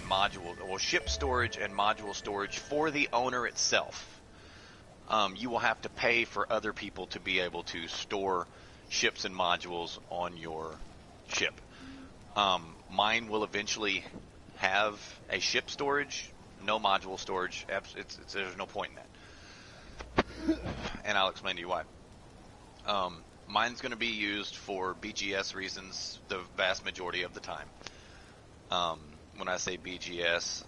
module, well, ship storage and module storage for the owner itself. You will have to pay for other people to be able to store ships and modules on your ship. Mine will eventually have a ship storage, no module storage. There's no point in that. And I'll explain to you why. Mine's going to be used for BGS reasons the vast majority of the time. When I say BGS,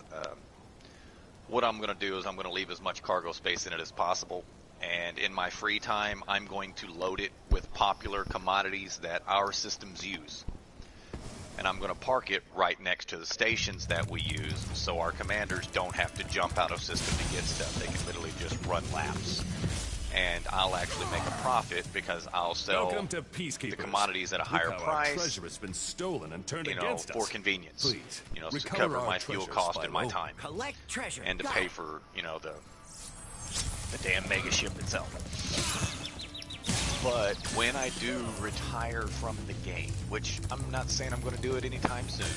what I'm going to do is I'm going to leave as much cargo space in it as possible. And in my free time, I'm going to load it with popular commodities that our systems use. And I'm going to park it right next to the stations that we use, so our commanders don't have to jump out of system to get stuff. They can literally just run laps. And I'll actually make a profit because I'll sell the commodities at a higher price. Treasure has been stolen and turned against us. For convenience. Please, to cover my fuel cost and my time. Collect treasure. And to pay for, the damn mega ship itself. But when I do retire from the game, which I'm not saying I'm going to do it anytime soon,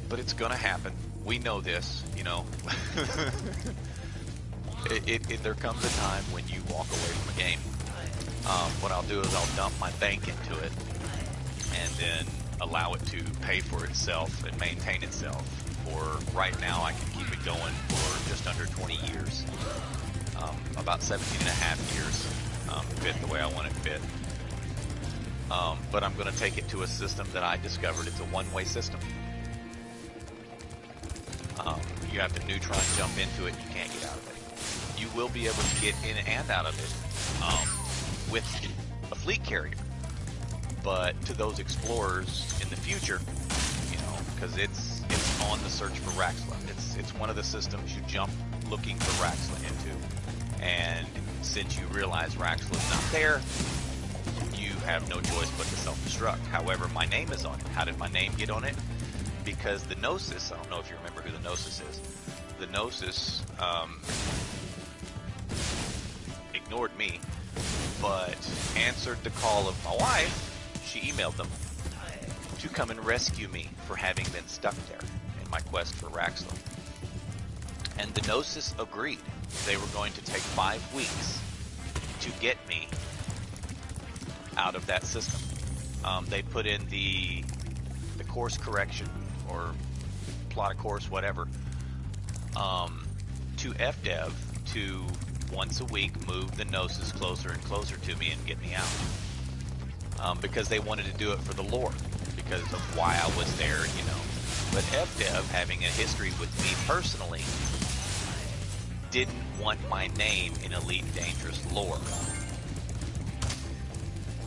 but it's going to happen. We know this, there comes a time when you walk away from a game. What I'll do is I'll dump my bank into it and then allow it to pay for itself and maintain itself. For right now, I can keep it going for just under 20 years. About 17 and a half years. Fit the way I want it fit. But I'm going to take it to a system that I discovered. It's a one-way system. You have to neutron jump into it. You can't get out of it. You will be able to get in and out of it with a fleet carrier. But to those explorers in the future, because it's on the search for Raxla. It's one of the systems you jump looking for Raxla into. And since you realize Raxla's not there, you have no choice but to self-destruct. However, my name is on it. How did my name get on it? Because the Gnosis, I don't know if you remember who the Gnosis is. The Gnosis ignored me, but answered the call of my wife. She emailed them to come and rescue me for having been stuck there in my quest for Raxla. And the Gnosis agreed. They were going to take 5 weeks to get me out of that system. They put in the course correction or plot of course, whatever, to FDev to once a week move the Gnosis closer and closer to me and get me out. Because they wanted to do it for the lore, because of why I was there, But FDev, having a history with me personally, didn't want my name in Elite Dangerous lore.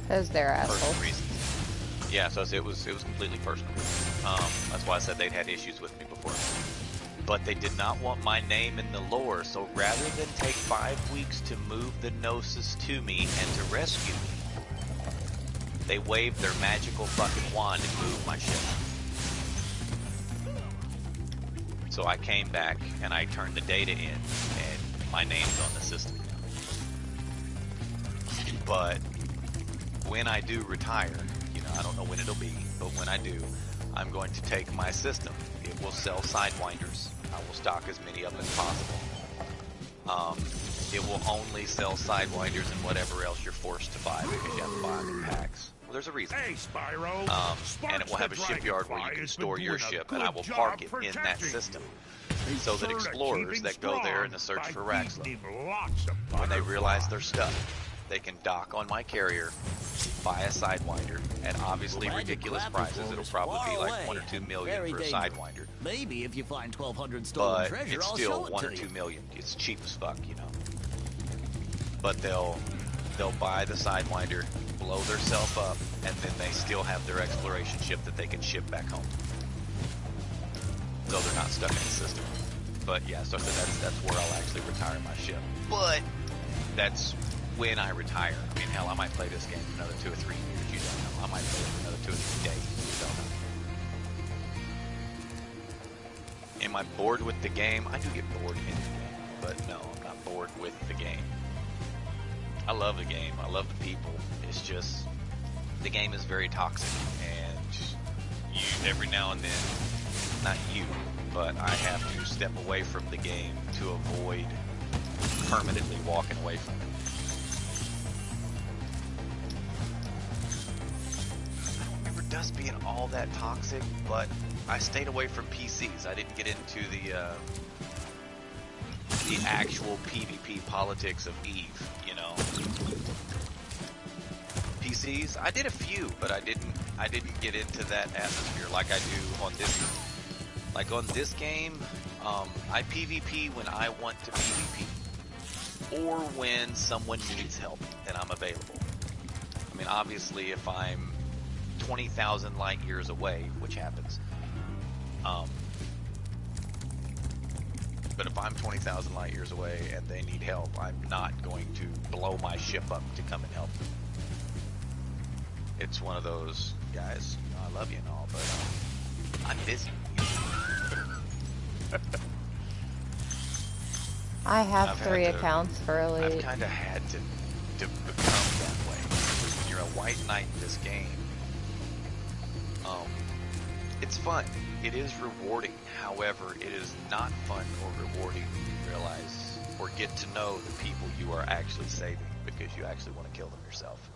Because they're assholes. Personal reasons. Yeah, so it was completely personal. That's why I said they'd had issues with me before. But they did not want my name in the lore, so rather than take 5 weeks to move the Gnosis to me and to rescue me, they waved their magical fucking wand and moved my ship. So I came back and I turned the data in, and my name's on the system. But when I do retire, I don't know when it'll be, but when I do, I'm going to take my system. It will sell Sidewinders. I will stock as many of them as possible. It will only sell Sidewinders and whatever else you're forced to buy, because you have to buy them in packs. Well, there's a reason. Hey, SyPrO. And it will have a shipyard where you can store your ship, and I will park it in that system. So that explorers that go there in the search for Raxla, when they realize their stuff, they can dock on my carrier, buy a Sidewinder at obviously ridiculous prices. It'll probably be like 1 or 2 million for a Sidewinder. Maybe if you find 1,200 stolen treasure, it's still 1 or 2 million. It's cheap as fuck, But they'll buy the Sidewinder, blow theirself up, and then they still have their exploration ship that they can ship back home. So they're not stuck in the system. But yeah, so that's where I'll actually retire my ship. But that's when I retire. I mean, hell, I might play this game for another 2 or 3 years. You don't know. I might play it for another 2 or 3 days. You don't know. Am I bored with the game? I do get bored in the game, but no, I'm not bored with the game. I love the game. I love the people. It's just the game is very toxic, and you every now and then, not you, but I have to step away from the game to avoid permanently walking away from it. I don't remember Dust being all that toxic, but I stayed away from PCs. I didn't get into the actual PvP politics of Eve, you know. PCs, I did a few, but I didn't get into that atmosphere like I do on this. Like on this game, I PvP when I want to PvP, or when someone needs help and I'm available. I mean, obviously, if I'm 20,000 light years away, which happens, but if I'm 20,000 light years away and they need help, I'm not going to blow my ship up to come and help them. It's one of those, guys, you know, I love you and all, but I'm busy. I have 3 accounts for Elite. I've kind of had to become that way. When you're a white knight in this game, it's fun. It is rewarding. However, it is not fun or rewarding when you realize or get to know the people you are actually saving because you actually want to kill them yourself.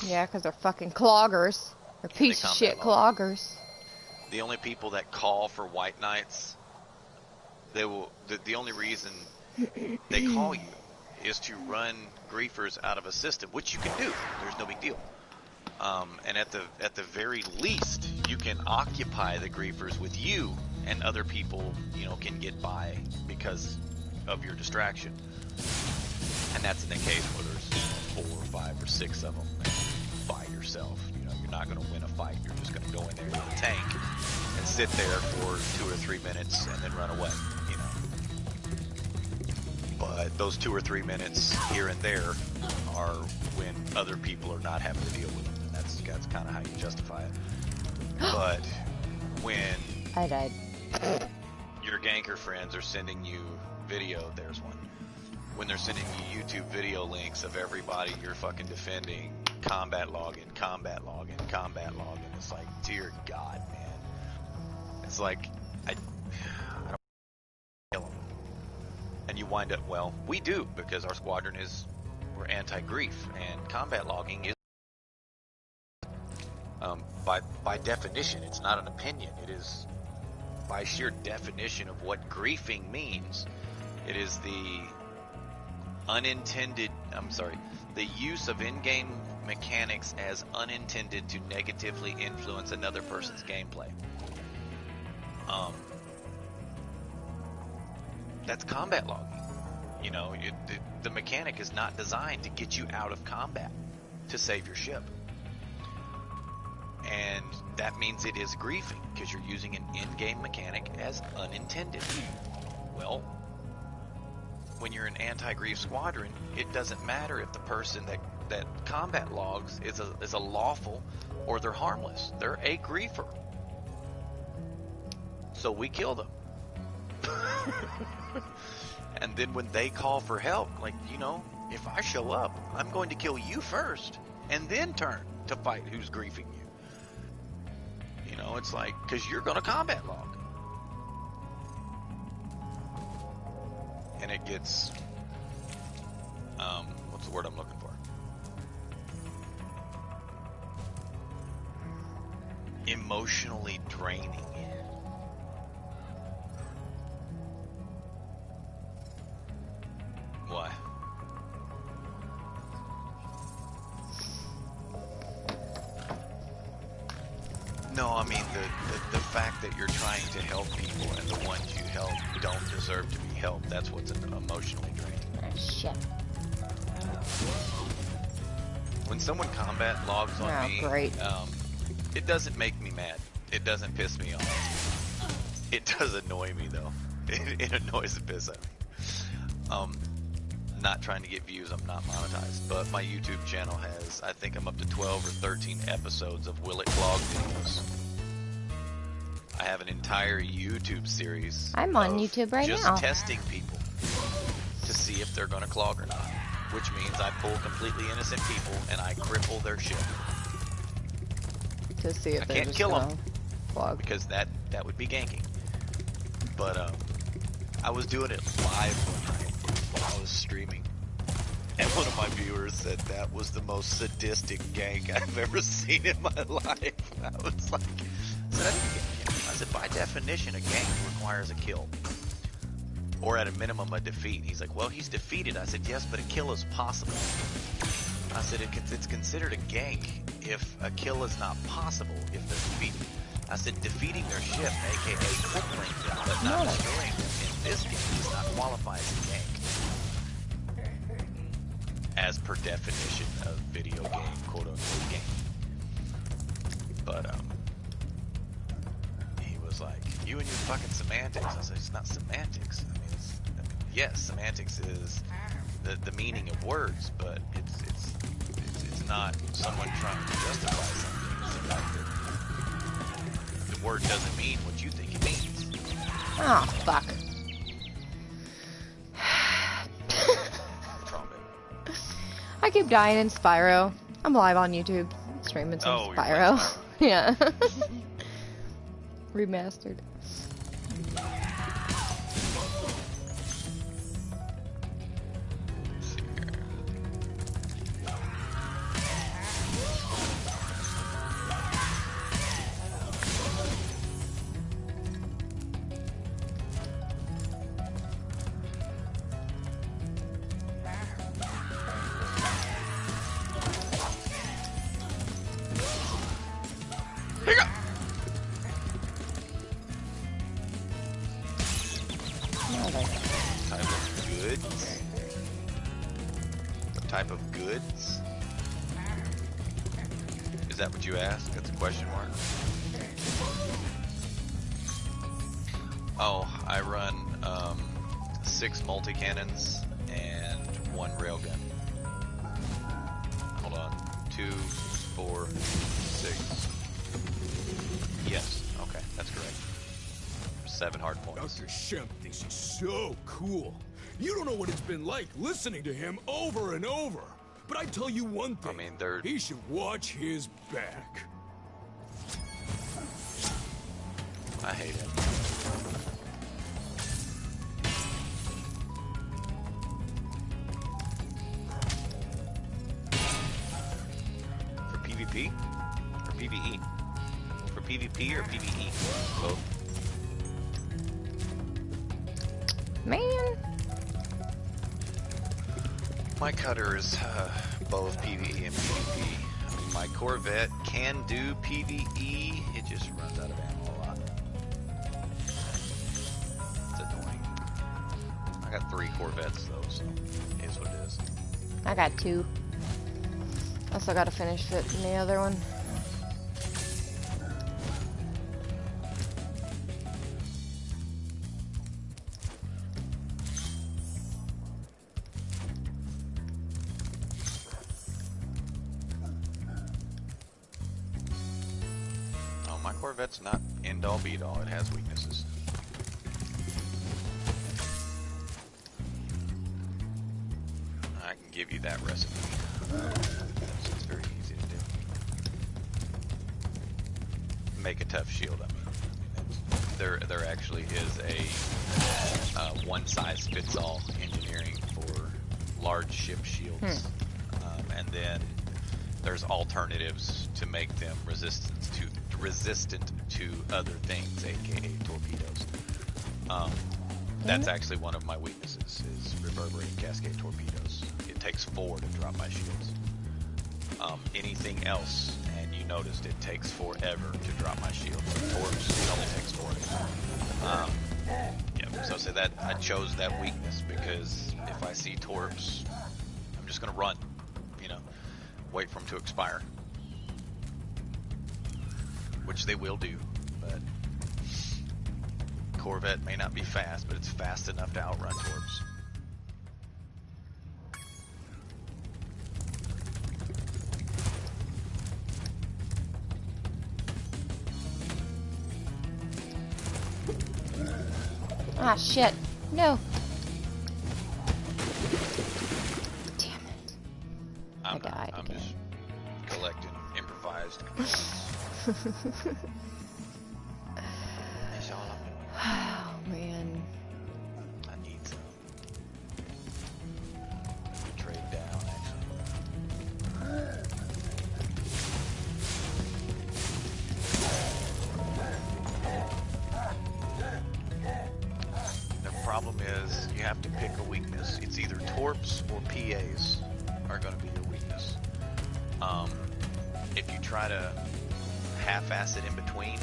Yeah, because they're fucking cloggers. They're piece of shit cloggers. The only people that call for white knights, they will. The only reason they call you is to run griefers out of a system, which you can do. There's no big deal. And at the very least, you can occupy the griefers with you, and other people, you know, can get by because of your distraction. And that's in the case where there's 4 or 5 or 6 of them. And by yourself, you know, you're not going to win a fight. You're just going to go in there with a tank and sit there for 2 or 3 minutes and then run away. You know. But those 2 or 3 minutes here and there are when other people are not having to deal with them. And that's kind of how you justify it. But when I died. Your ganker friends are sending you video, there's one. When they're sending you YouTube video links of everybody you're fucking defending, combat login, combat login, combat login, it's like, dear God, man. It's like, I don't kill them. And you wind up, well, we do, because our squadron we're anti-grief, and combat logging is, by definition, it's not an opinion, it is, by sheer definition of what griefing means, it is the the use of in-game mechanics as unintended to negatively influence another person's gameplay. That's combat logging. You know, the mechanic is not designed to get you out of combat to save your ship. And that means it is griefing, because you're using an in-game mechanic as unintended. Well, when you're an anti-grief squadron, it doesn't matter if the person that combat logs is a lawful or they're harmless. They're a griefer. So we kill them. And then when they call for help, like, you know, if I show up, I'm going to kill you first and then turn to fight who's griefing you. You know, it's like, because you're going to combat log. And it gets, what's the word I'm looking for? Emotionally draining. Why? No, I mean the fact that you're trying to help people and the ones you help don't deserve to be helped. That's what's emotionally draining. Oh, shit. When someone combat logs on me, great. It doesn't make me mad. It doesn't piss me off. It does annoy me though. It annoys the piss out of me. Not trying to get views, I'm not monetized, but my YouTube channel has, I think I'm up to 12 or 13 episodes of Will It Clog videos. I have an entire YouTube series. I'm on YouTube right now. Just testing people to see if they're going to clog or not, which means I pull completely innocent people and I cripple their ship. To see if I they're can't just kill them clog. because that would be ganking. But I was doing it live one night while I was streaming, and one of my viewers said that was the most sadistic gank I've ever seen in my life. I was like, I said, by definition, a gank requires a kill, or at a minimum a defeat. He's like, well, he's defeated. I said, yes, but a kill is possible. I said, it's considered a gank if a kill is not possible if they're defeated. I said, defeating their ship, aka crippling them, but not destroying them, in this game does not qualify as a gank, as per definition of video game, quote-unquote game. But, he was like, you and your fucking semantics. I said, it's not semantics. I mean, yes, semantics is the meaning of words, but it's not someone trying to justify something. It's the fact that the word doesn't mean what you think it means. Oh, fuck. What's wrong, babe? I keep dying in SyPrO. I'm live on YouTube, streaming some SyPrO. Yeah. Remastered. Type of goods? Is that what you asked? That's a question mark. Oh, I run 6 multi-cannons and 1 railgun. Hold on. 2, 4, 6. Yes, okay, that's correct. 7 hard points. Dr. Shemp thinks he's so cool. You don't know what it's been like listening to him over and over. But I tell you one thing. I mean, he should watch his back. I hate him. For PvP? Or PvE? For PvP or PvE? Both. Man. My cutter is both PvE and PvP. My Corvette can do PvE, it just runs out of ammo a lot. It's annoying. I got 3 Corvettes though, so it is what it is. I got 2. I still gotta finish fitting the other one. Corvette's not end all be all, it has weaknesses. I can give you that recipe. It's very easy to do. Make a tough shield, I mean. There actually is a one-size-fits-all engineering for large ship shields. And then there's alternatives to make them resistant to other things, aka torpedoes. That's actually one of my weaknesses, is reverberating cascade torpedoes. It takes 4 to drop my shields. Anything else, and you noticed it takes forever to drop my shields. Torps, it only takes 4. Yeah, so say that I chose that weakness because if I see torps, I'm just gonna run, you know, wait for them to expire. Which they will do, but Corvette may not be fast, but it's fast enough to outrun torps. Ah, shit. No. Damn it. I died I'm again. just collecting improvised Oh, man. problem is you have to pick a weakness. It's either torps or PAs are going to be your weakness. If you try to half-ass it in between,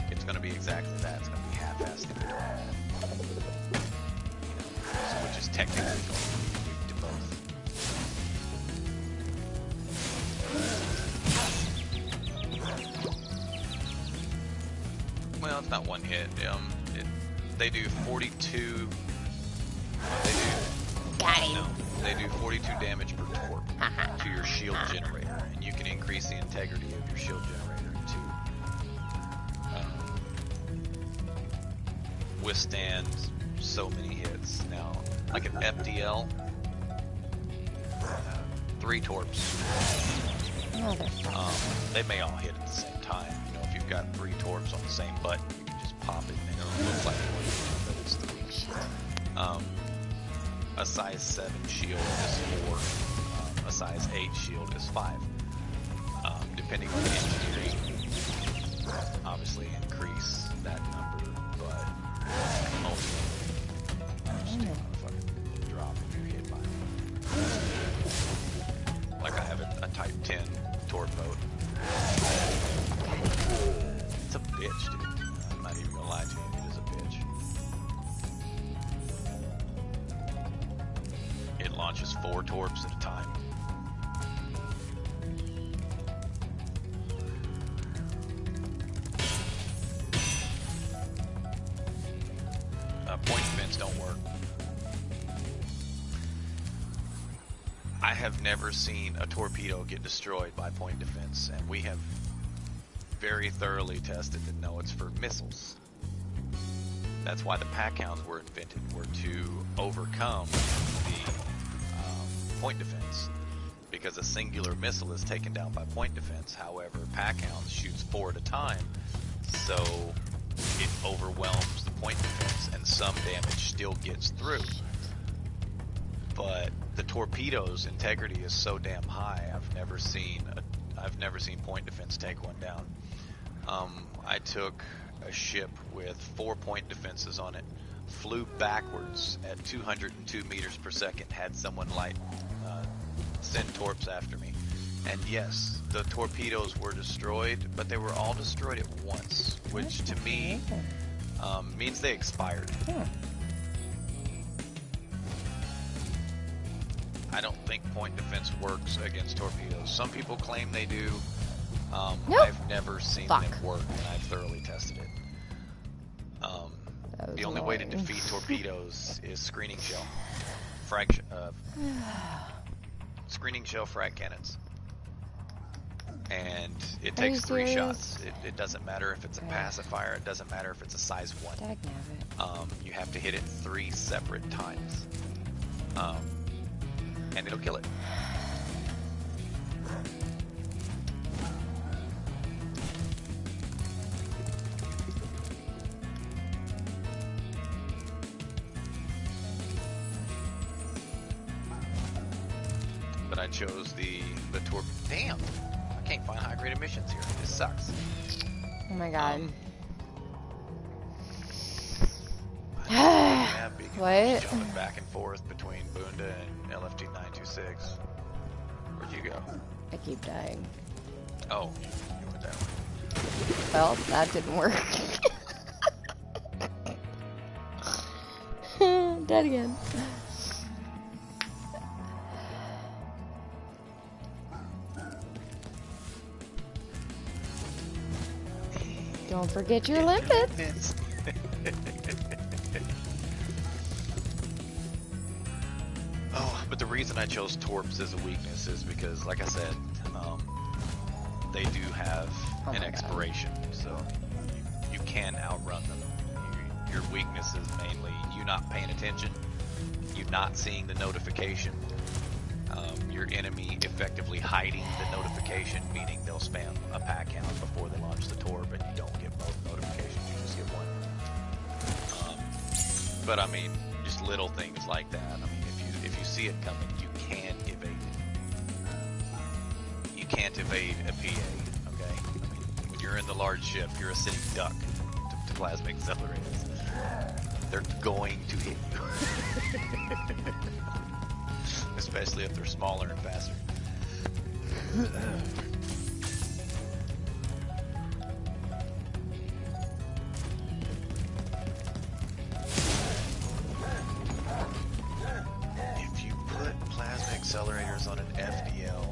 it's going to be exactly that. It's going to be half-assed in between. So, which is technically going to be weak to both. Well, it's not one hit. They do 42. They do 42 damage per torp to your shield generator, and you can increase the integrity of your shield generator to withstand so many hits. Now, like an FDL, 3 torps. They may all hit at the same time. You know, if you've got 3 torps on the same button, you can just pop it, and it'll look like one, but it's 3. A size 7 shield is 4. A size 8 shield is 5. Depending on the engineering, obviously increase that number, but ultimately, just do a fucking drop if you're hit by it. Like I have a Type 10 torp boat. It's a bitch, dude. I'm not even gonna lie to you. It is a bitch. It launches 4 torps at a time. Point defense don't work. I have never seen a torpedo get destroyed by point defense, and we have very thoroughly tested to know it's for missiles. That's why the pack hounds were invented, were to overcome the point defense, because a singular missile is taken down by point defense. However, pack hounds shoots 4 at a time, so it overwhelms the point defense, and some damage still gets through. But the torpedo's integrity is so damn high. I've never seen point defense take one down. I took a ship with 4 point defenses on it, flew backwards at 202 meters per second, had someone send torps after me, and yes, the torpedoes were destroyed, but they were all destroyed at once, which to me means they expired. I don't think point defense works against torpedoes. Some people claim they do. I've never seen them work, and I've thoroughly tested it. The only way to defeat torpedoes is screening shell. Screening shell frag cannons. And it takes 3 shots. It doesn't matter if it's a pacifier, it doesn't matter if it's a size 1. You have to hit it 3 separate times. And it'll kill it. But I chose the torp. Damn! I can't find high grade emissions here. This sucks. Oh my god. What? Jumping back and forth between Bunda and LFT 926. Where'd you go? I keep dying. Oh, you went that way. Well, that didn't work. Dead again. Don't forget your limpets. Oh, but the reason I chose torps as a weakness is because, like I said, they do have an expiration, so you can outrun them. Your weakness is mainly you not paying attention, you not seeing the notification, your enemy effectively hiding the notification, meaning they'll spam a pack count before they launch the torp, and you don't get both notifications, you just get one. But I mean, just little things like that. I mean, if you see it coming, you can evade it. You can't evade a PA, okay? I mean, when you're in the large ship, you're a sitting duck to plasma accelerators. they're going to hit you. Especially if they're smaller and faster. If you put plasma accelerators on an FDL,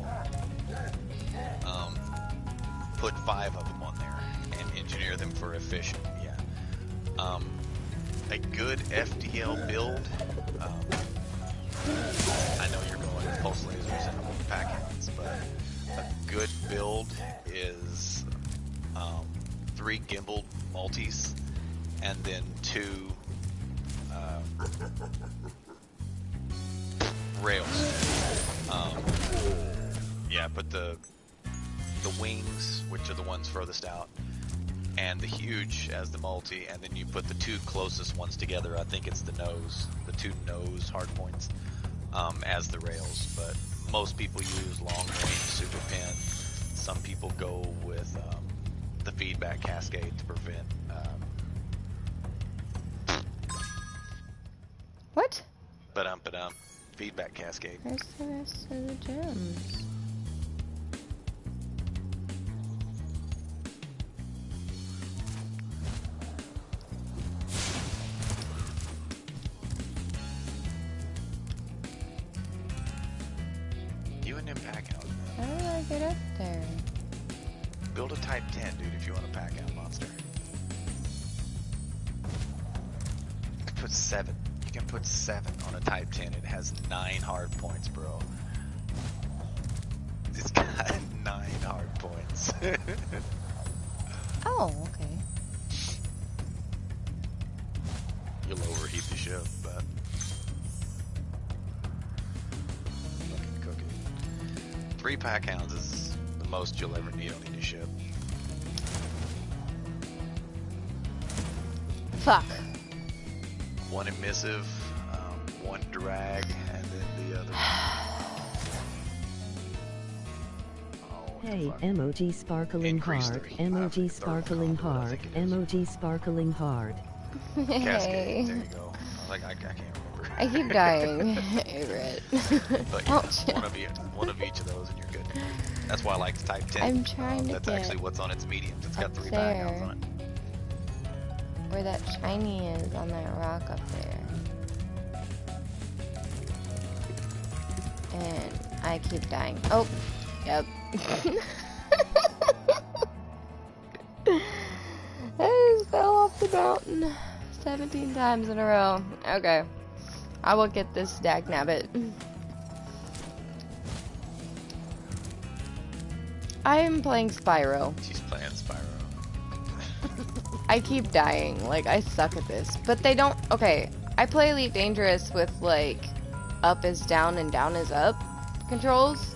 put 5 of them on there and engineer them for efficient. Yeah. A good FDL build. I know you're going with pulse lasers and pack-ins, but a good build is 3 gimbaled multis and then 2 rails. Yeah, but the wings, which are the ones furthest out, and the huge as the multi, and then you put the 2 closest ones together. I think it's the 2 nose hardpoints as the rails, but most people use long range super pin. Some people go with the feedback cascade to prevent. What? Ba-dum. Feedback cascade. Where's the rest of the gems? You and him pack out. How do I get up there? Build a type 10, dude, if you want to pack out monster. You can put 7. You can put 7 on a type 10. It has 9 hard points, bro. It's got 9 hard points. Oh, okay. You'll overheat the ship, but fucking cook it. 3 pack hounds is the most you'll ever need on any ship. Fuck. 1 emissive, 1 drag, and then the other. Hey, emoji sparkling hard, emoji sparkling hard, emoji sparkling hard. Cascade, there you go. I can't remember. I keep dying. Favorite. But yeah, one of each of those and you're good. That's why I like the type 10. I'm trying to That's get actually what's on its mediums. It's got up 3 pack hounds there. on it. Where that shiny is on that rock up there. And I keep dying. Oh, yep. I just fell off the mountain 17 times in a row. Okay. I will get this dagnabbit. I am playing SyPrO. She's playing SyPrO. I keep dying. Like, I suck at this. But they don't... Okay, I play Elite Dangerous with, like, up is down and down is up controls.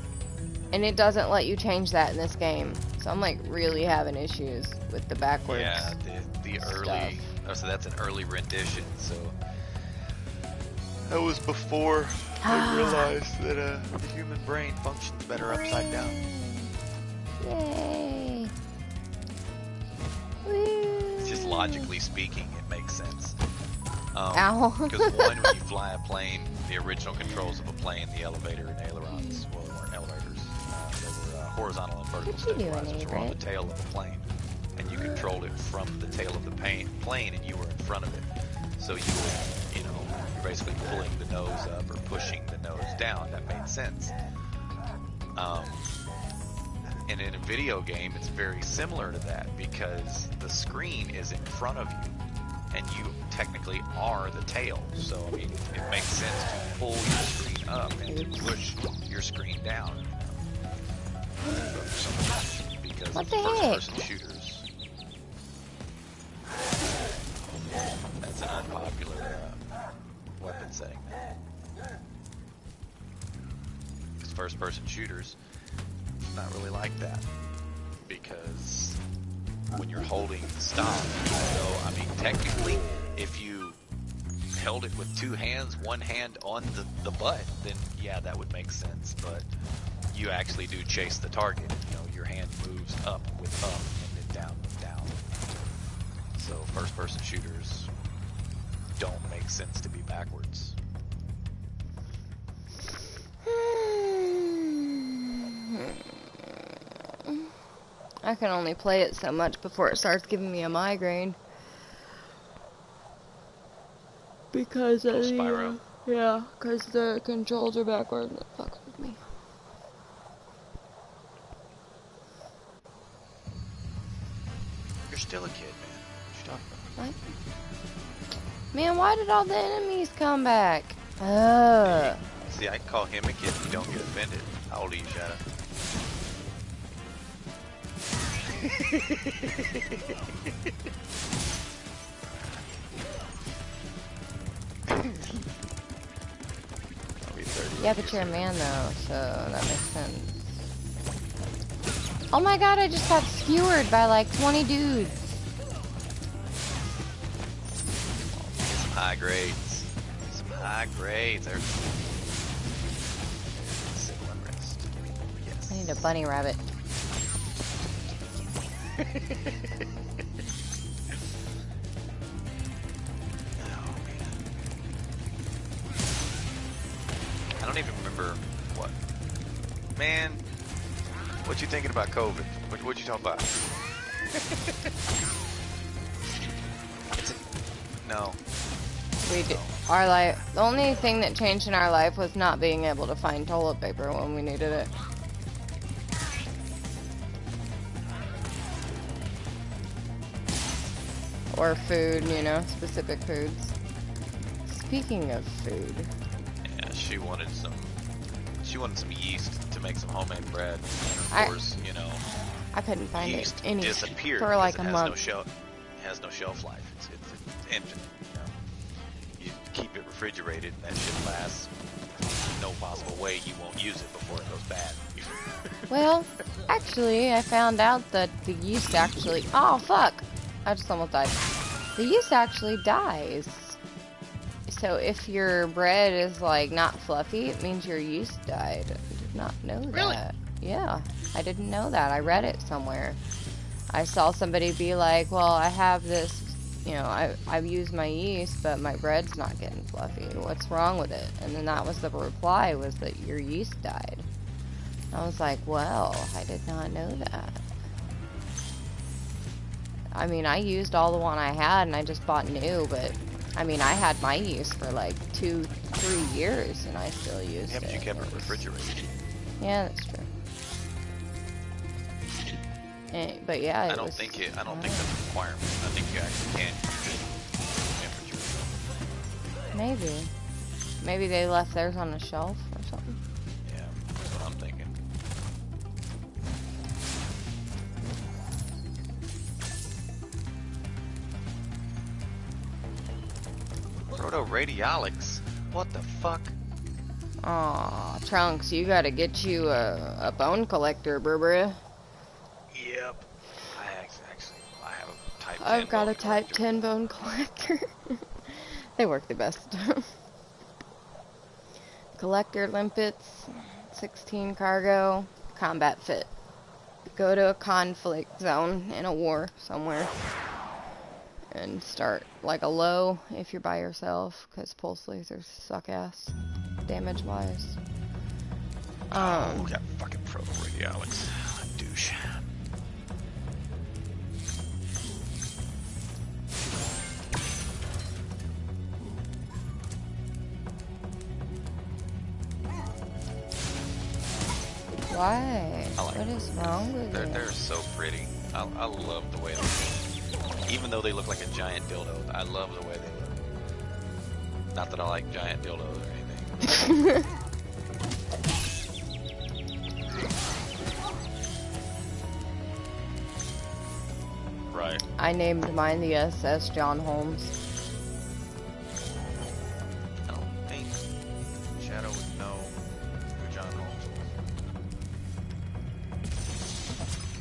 And it doesn't let you change that in this game. So I'm, like, really having issues with the backwards. Yeah, the early... Oh, so that's an early rendition, so... That was before I realized that the human brain functions better upside down. Yay. It's just logically speaking, it makes sense. Ow. Because one, when you fly a plane, the original controls of a plane, the elevator and ailerons, well, they weren't elevators. They were horizontal and vertical What you doing, stabilizers were on the Egret? tail of the plane. And you controlled it from the tail of the plane and you were in front of it. So you were, you know, you're basically pulling the nose up or pushing the nose down. That made sense. And in a video game, it's very similar to that because the screen is in front of you and you technically are the tail. So, I mean, it makes sense to pull your screen up and to push your screen down. Because What of the heck? first-person shooters. That's an unpopular weapon setting. Because first-person shooters, it's not really like that. Because when you're holding stop, so I mean, technically, if you held it with 2 hands, 1 hand on the butt, then yeah, that would make sense. But you actually do chase the target. You know, your hand moves up with up and then down with down. So first-person shooters don't makes sense to be backwards. I can only play it so much before it starts giving me a migraine. Because of SyPrO. yeah, because the controls are backward and it fucks with me. You're still a kid, man. What you talking about? What? Man, why did all the enemies come back? Ugh. See, I can call him a kid if you don't get offended. How old are you, Shadow? I'll be 30. Yeah, but you're a man though, so that makes sense. Oh my god, I just got skewered by like 20 dudes. Get some high grades. Some high grades. There's civil unrest. Yes. I need a bunny rabbit. Oh man. I don't even remember what. Man, what you thinking about COVID? What you talking about? No. We do. Our life. The only thing that changed in our life was not being able to find toilet paper when we needed it. Or food, you know, specific foods. Speaking of food. Yeah, she wanted some yeast to make some homemade bread. And of course, you know, I couldn't find yeast it any disappeared for like a because month. it has no shelf life. It's empty. You know, you keep it refrigerated, and that shit lasts. No possible way you won't use it before it goes bad. Well, actually, I found out that the yeast actually. Oh fuck! I just almost died. The yeast actually dies. So if your bread is like not fluffy, it means your yeast died. I did not know that. Really? Yeah, I didn't know that. I read it somewhere. I saw somebody be like, well, I have this, you know, I've used my yeast, but my bread's not getting fluffy. What's wrong with it? And then that was the reply, was that your yeast died. I was like, well, I did not know that. I mean, I used all the one I had, and I just bought new, but, I mean, I had my yeast for like 2-3 years, and I still used Yeah, but it. you kept it refrigerated. Yeah, that's true. But yeah, I don't think that's a requirement. I think you actually can keep it temperature. Maybe. Maybe they left theirs on the shelf or something. Yeah, that's what I'm thinking. Proto-radiolics? What the fuck? Aw, Trunks, you gotta get you a bone collector, bruh. Yep. I have a Type 10 I've got bone a Type collector. 10 bone collector. They work the best. Collector limpets, 16 cargo, combat fit. Go to a conflict zone in a war somewhere. And start like a low if you're by yourself, because pulse lasers suck ass damage wise. Oh, got fucking proto-radiolics. Douche. Why? I like What is wrong with it? They're so pretty. I love the way they look. Even though they look like a giant dildo, I love the way they look. Not that I like giant dildos or anything. Right. I named mine the SS John Holmes. I don't think Shadow would know who John Holmes was.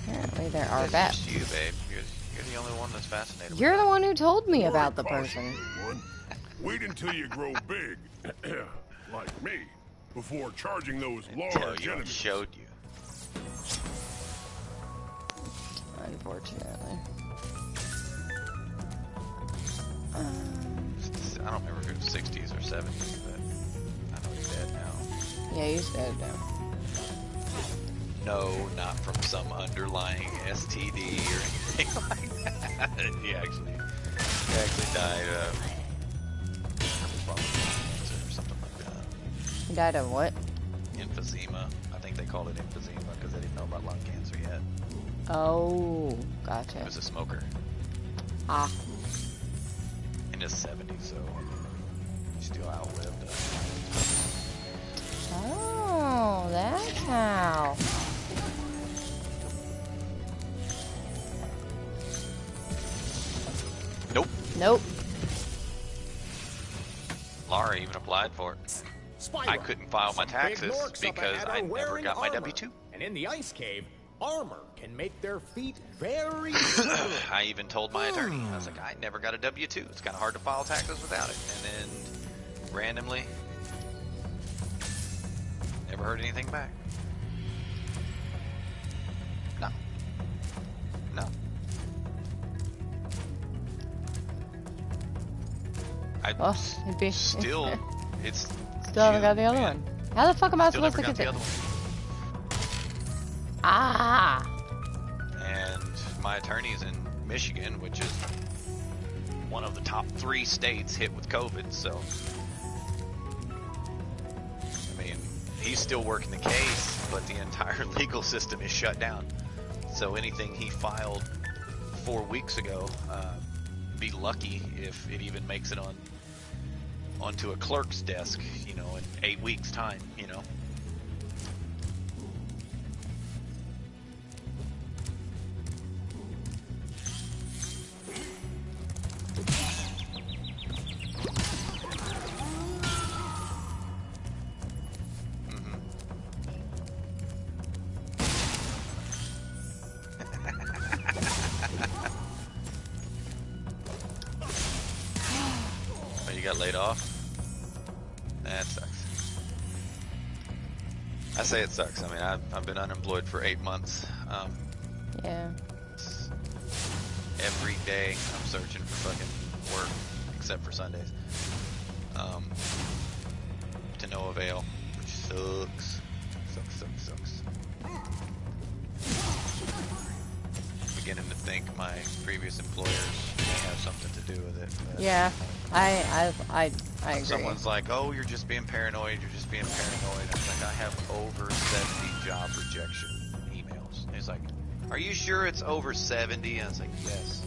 Apparently there are That's bats. just you, babe. You're the only one that's fascinated. You're the one who told me Word about the caution, person. little one. Wait until you grow big, like me, before charging those Tell large you, I enemies. showed you. Unfortunately. I I don't remember if it was 60s or 70s, but I know he's dead now. Yeah, he's dead now. No, not from some underlying STD or anything like that. He actually died of cancer or something like that. He died of what? Emphysema. I think they called it emphysema because they didn't know about lung cancer yet. Oh, He gotcha. was a smoker Ah. in his 70s, so he still outlived us. Oh, that's how. Nope. Nope. Laura even applied for it. I couldn't file my taxes because I never got my W-2. And in the ice cave, armor can make their feet very slippery. I even told my attorney, I was like, I never got a W-2. It's kind of hard to file taxes without it. And then, randomly, never heard anything back. No. No. Well, it'd be Still, it's still haven't got the other man. one. How the fuck am I Still supposed never to got get the this? other one. Ah. And my attorney's in Michigan, which is one of the top 3 states hit with COVID, so I mean, he's still working the case, but the entire legal system is shut down. So anything he filed 4 weeks ago, be lucky if it even makes it onto a clerk's desk, you know, in 8 weeks' time, you know. Laid off? That sucks. I say it sucks. I mean, I've been unemployed for 8 months. Yeah. Every day I'm searching for fucking work, except for Sundays. To no avail, which sucks. Sucks. Beginning to think my previous employers may have something to do with it. Yeah. I agree. Someone's like, oh, you're just being paranoid. I was like, I have over 70 job rejection emails. And he's like, are you sure it's over 70? And I was like, yes.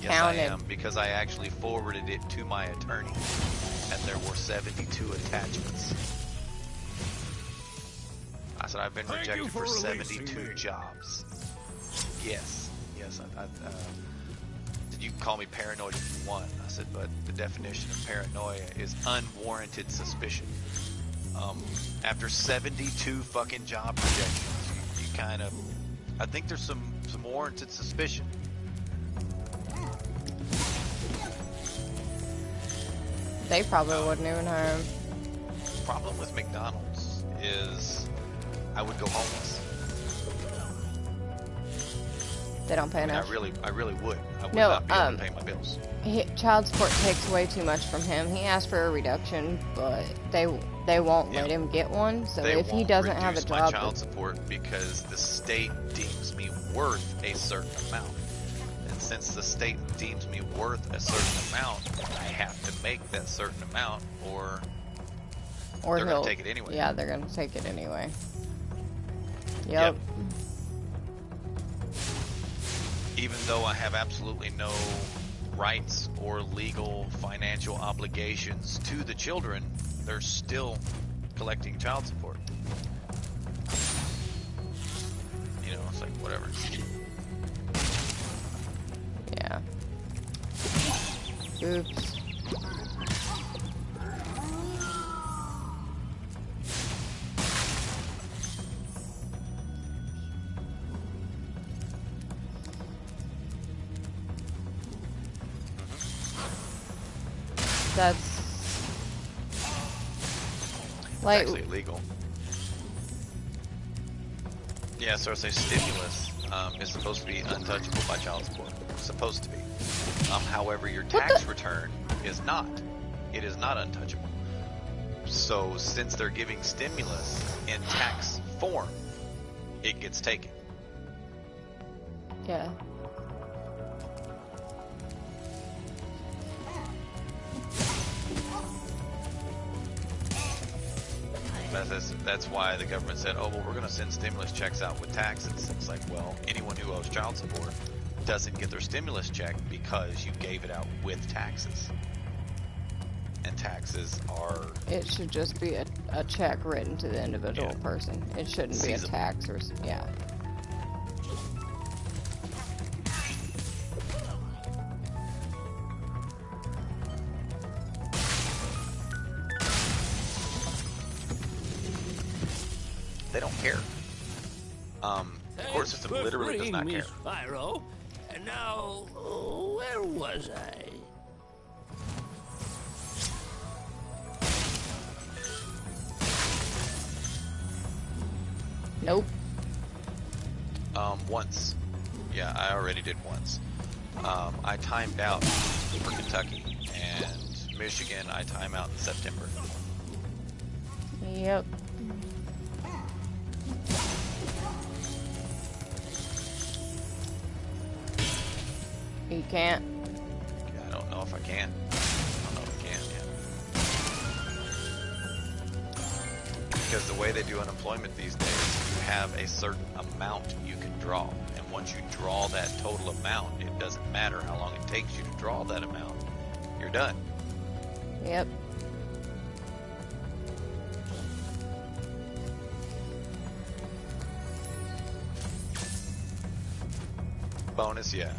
Yes, counted. I am, because I actually forwarded it to my attorney, and there were 72 attachments. I said, I've been rejected for 72 jobs. Yes. You can call me paranoid if you want. I said, but the definition of paranoia is unwarranted suspicion. After 72 fucking job rejections, you kind of, I think there's some warranted suspicion. They probably wouldn't even hire him. Problem with McDonald's is I would go homeless. They don't pay I mean, enough. I really would. I would No, not be able to pay my bills. Child support takes way too much from him. He asked for a reduction, but they won't let him get one. So They if he won't doesn't have a reduce my job, child support because the state deems me worth a certain amount. And since the state deems me worth a certain amount, I have to make that certain amount, or they're going to take it anyway. Yeah, they're gonna take it anyway. Yep. Even though I have absolutely no rights or legal financial obligations to the children, they're still collecting child support. You know, it's like, whatever. Yeah. Oops. That's like It's actually illegal. Yeah, so it's a stimulus. Is supposed to be untouchable by child support. It's supposed to be. However, your tax return is not. it is not untouchable. So since they're giving stimulus in tax form, it gets taken. Yeah. That's why the government said, oh, well, we're going to send stimulus checks out with taxes. It's like, well, anyone who owes child support doesn't get their stimulus check because you gave it out with taxes. And taxes are... It should just be a check written to the individual person. It shouldn't be a tax or... Yeah. They don't care. The court system literally does not care. SyPrO. And now, where was I? Nope. Once. Yeah, I already did once. I timed out for Kentucky, and Michigan I time out in September. Yep. You can't. I don't know if I can. I don't know if I can yet. Because the way they do unemployment these days, you have a certain amount you can draw. And once you draw that total amount, it doesn't matter how long it takes you to draw that amount. You're done. Yep. Bonus, yeah.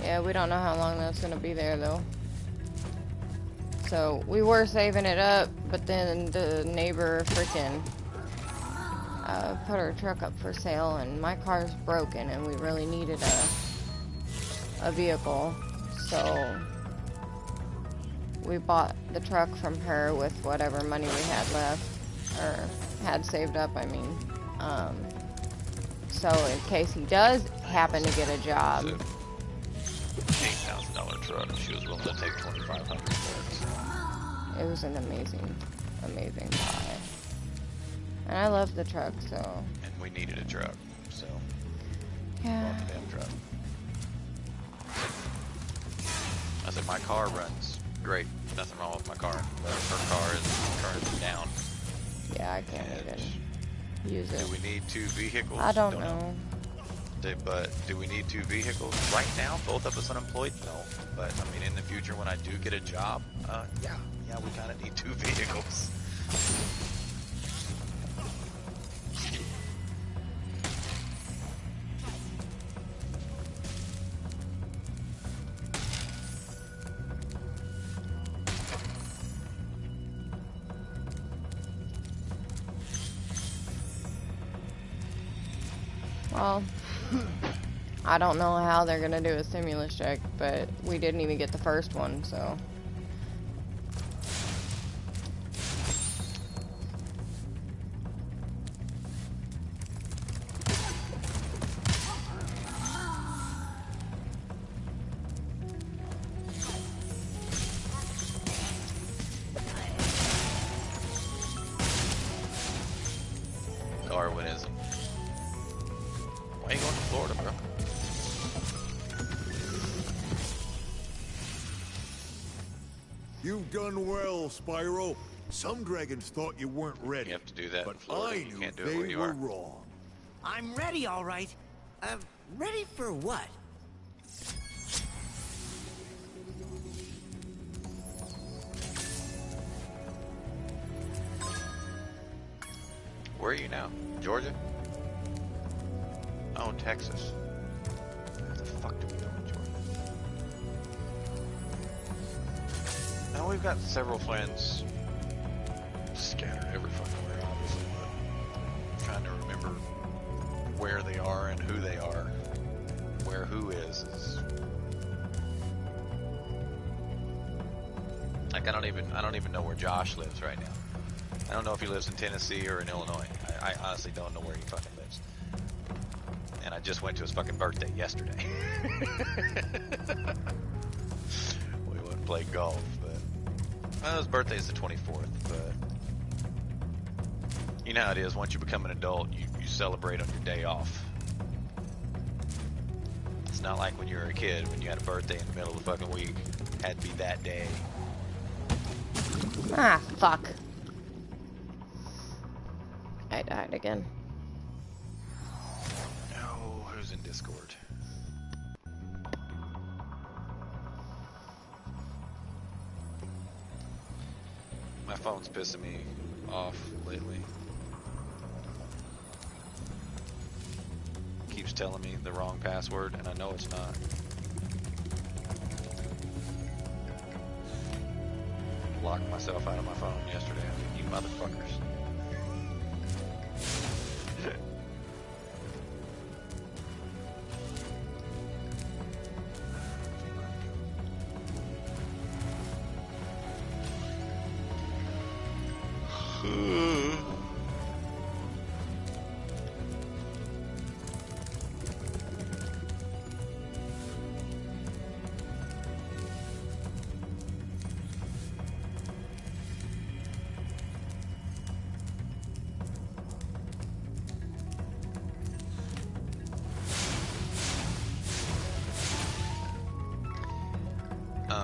Yeah, we don't know how long that's gonna be there though. So we were saving it up, but then the neighbor freaking put her truck up for sale, and my car's broken, and we really needed a vehicle. So we bought the truck from her with whatever money we had left, or had saved up, I mean. So in case he does happen to get a job. $8,000 truck, and she was willing to take $2,500 for it. It was an amazing buy. And I love the truck, so. And we needed a truck, so. Yeah. Bought the damn truck. I said, my car runs great. Nothing wrong with my car. But her car is currently down. Yeah, I can't even use it. Do we need two vehicles? I don't know. But do we need two vehicles right now? Both of us unemployed? No. But I mean, in the future, when I do get a job, yeah, we kind of need two vehicles. Well, I don't know how they're gonna do a stimulus check, but we didn't even get the first one, so. Darwinism. Why are you going to Florida, bro? You've done well, SyPrO. Some dragons thought you weren't ready. You have to do that but in Florida. I You knew can't do it they where you were are. wrong. I'm ready, all right. Ready for what? Where are you now? Georgia? Oh, Texas. What the fuck do we know in Georgia? Now we've got several friends scattered every fucking way, obviously, but I'm trying to remember where they are and who they are. Where who is like I don't even know where Josh lives right now. I don't know if he lives in Tennessee or in Illinois. I honestly don't know where he fucking lives. And I just went to his fucking birthday yesterday. play golf, but well, his birthday's the 24th. But you know how it is. Once you become an adult, you celebrate on your day off. It's not like when you were a kid, when you had a birthday in the middle of the fucking week. It had to be that day. Ah, fuck. I died again. Oh, who's in Discord? My phone's pissing me off lately. Keeps telling me the wrong password, and I know it's not. Locked myself out of my phone yesterday. I mean, you motherfuckers.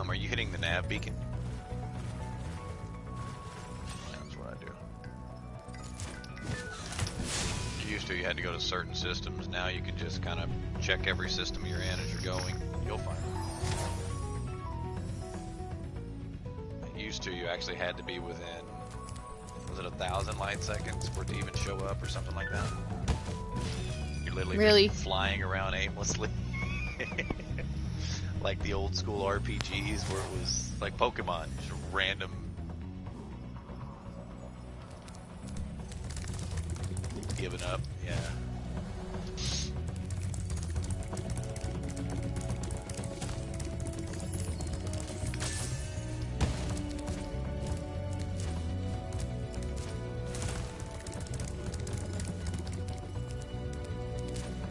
Are you hitting the nav beacon? That's what I do. You used to, you had to go to certain systems. Now you can just kind of check every system you're in as you're going. You'll find it. Used to, you actually had to be within, was it 1,000 light seconds for it to even show up or something like that? You're literally Really? flying around aimlessly. Like the old school RPGs where it was like Pokemon, just random. Giving up, yeah.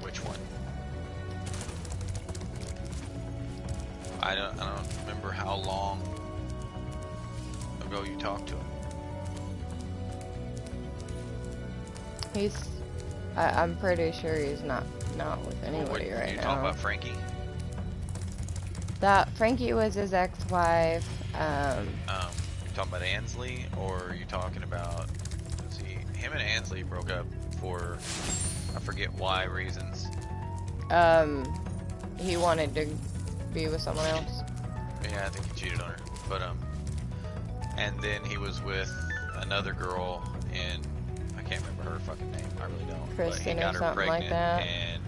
Which one? I don't remember how long ago you talked to him. I'm pretty sure he's not with anybody right you now. talking about Frankie? That Frankie was his ex-wife. You're talking about Ansley, or are you talking about? Let's see, him and Ansley broke up for I forget why reasons. He wanted to be with someone else. Yeah, I think he cheated on her. But and then he was with another girl, and I can't remember her fucking name. I really don't. Kristen but he got or her something pregnant, like that. and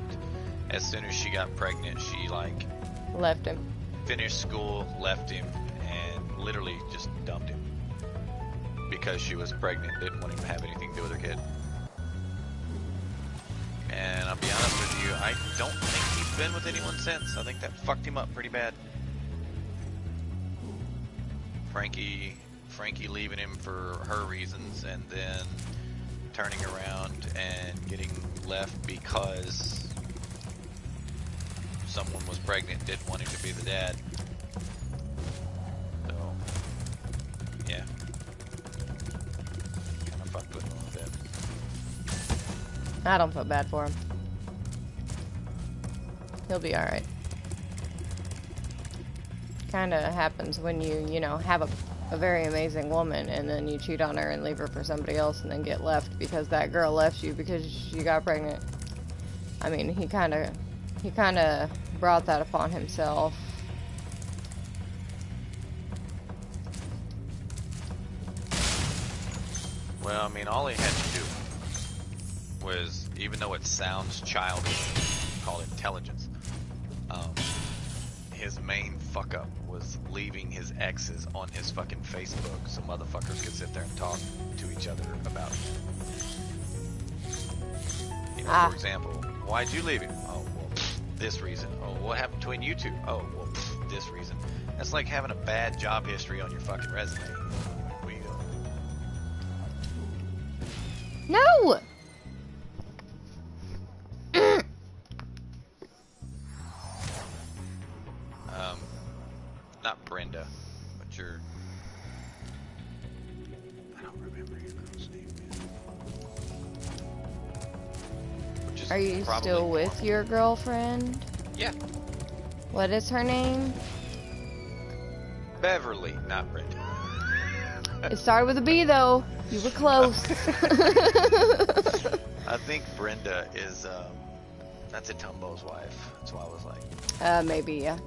as soon as she got pregnant, she like Left him. finished school, left him, and literally just dumped him because she was pregnant. Didn't want him to have anything to do with her kid. And I'll be honest with you, I don't think he's been with anyone since. I think that fucked him up pretty bad. Frankie leaving him for her reasons, and then turning around and getting left because someone was pregnant, didn't want him to be the dad. So, yeah. Kind of fucked with him a little bit. I don't feel bad for him. He'll be alright. Kinda happens when you know, have a very amazing woman and then you cheat on her and leave her for somebody else and then get left because that girl left you because she got pregnant. I mean, he kinda brought that upon himself. Well, I mean, all he had to do was, even though it sounds childish, called intelligence, his main fuck up was leaving his exes on his fucking Facebook so motherfuckers could sit there and talk to each other about it. You know, for example, why'd you leave him? Oh, well, this reason. Oh, what happened between you two? Oh, well, this reason. That's like having a bad job history on your fucking resume. What are you doing? No! Not Brenda. Are you still with your girlfriend? Yeah. What is her name? Beverly, not Brenda. It started with a B though. You were close. I think Brenda is, that's a Tumbo's wife. That's why I was like. Maybe, yeah.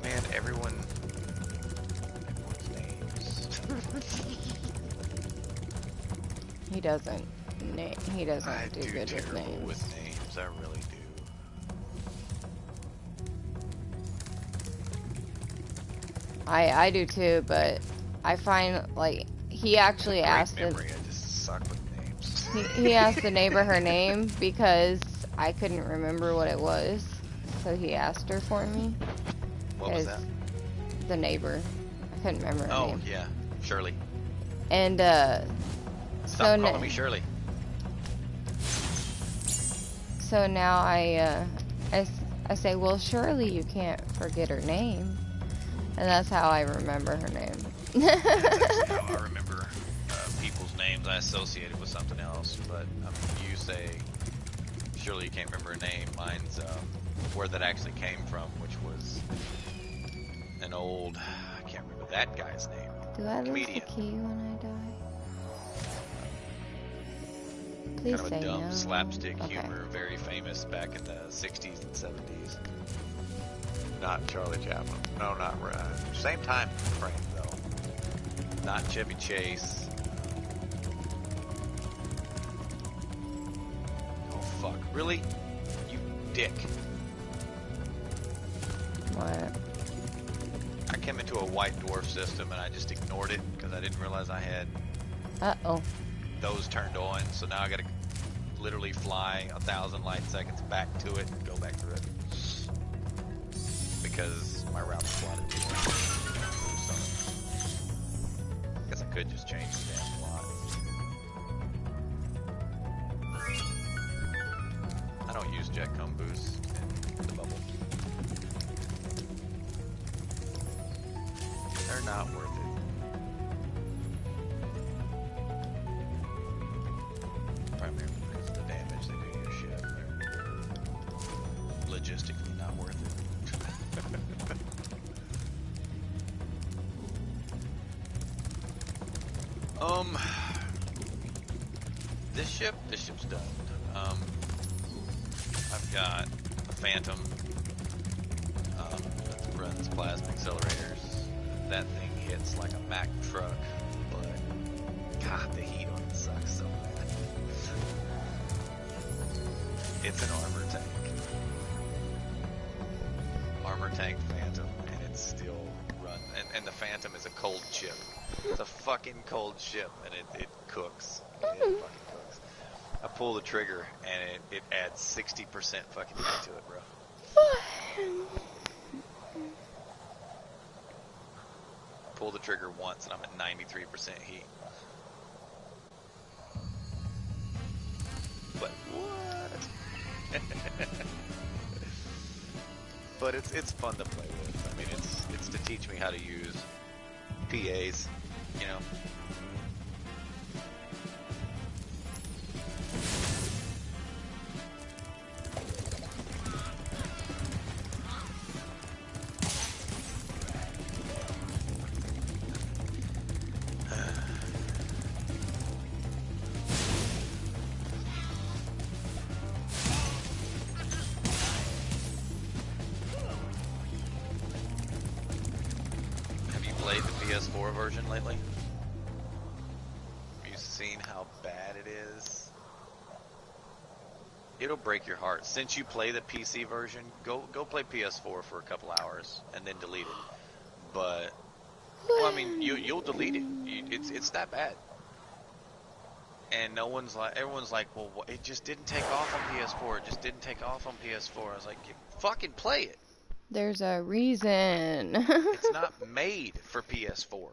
Man, everyone's names. He doesn't. He doesn't I do good with names. with names. I really do. I do too, but I find like he actually asked memory. I just suck with names. he asked the neighbor her name because I couldn't remember what it was, so he asked her for me. What was that? The neighbor. I couldn't remember her name. Oh yeah, Shirley. And Stop calling me Shirley. So now I say, well, surely you can't forget her name. And that's how I remember her name. That's actually how I remember people's names. I associate it with something else. But you say, surely you can't remember a name. Mine's where that actually came from, which was an old, I can't remember that guy's name. Do I lose Comedian. the key when I die? Please Kind of say a dumb no. slapstick Okay. humor, very famous back in the 60s and 70s. Not Charlie Chaplin. No, not right. Same time frame though. Not Chevy Chase. Oh fuck! Really? You dick! What? I came into a white dwarf system and I just ignored it because I didn't realize I had Uh-oh. those turned on. So now I gotta literally fly 1,000 light seconds back to it and go back through it. Because my route was plotted too long. So, I guess I could just change the damn plot. I don't use jet cone boost in the bubble. They're not worth it. Primarily because of the damage they do to your ship. They're logistically not worth it. This ship's done. I've got a Phantom that runs plasma accelerators. That thing hits like a Mack truck, but God, the heat on it sucks so bad. It's an armor tank Phantom, and it's still run. And the Phantom is a cold ship. It's a fucking cold ship, and it cooks. It fucking cooks. I pull the trigger, and it adds 60% fucking heat to it, bro. Pull the trigger once, and I'm at 93% heat. But what? But it's fun to play with. I mean, it's to teach me how to use PAs, you know. Played the PS4 version lately? Have you seen how bad it is? It'll break your heart. Since you play the PC version, go play PS4 for a couple hours and then delete it. But well, I mean, you'll delete it. It's that bad. And everyone's like, well, it just didn't take off on PS4. It just didn't take off on PS4. I was like, you fucking play it. There's a reason. It's not made for PS4.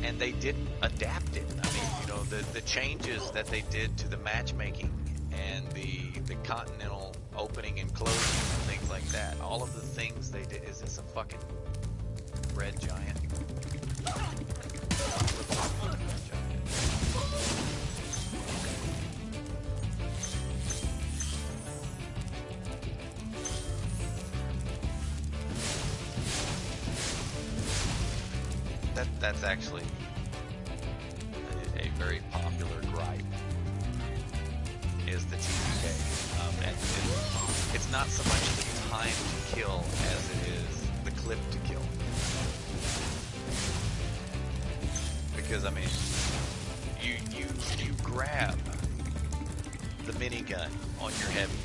And they didn't adapt it. I mean, you know, the changes that they did to the matchmaking and the continental opening and closing and things like that. All of the things they did. Is this a fucking red giant? That's actually a very popular gripe, is the TPK. And it's not so much the time to kill as it is the clip to kill. Because I mean, you grab the minigun on your heavy.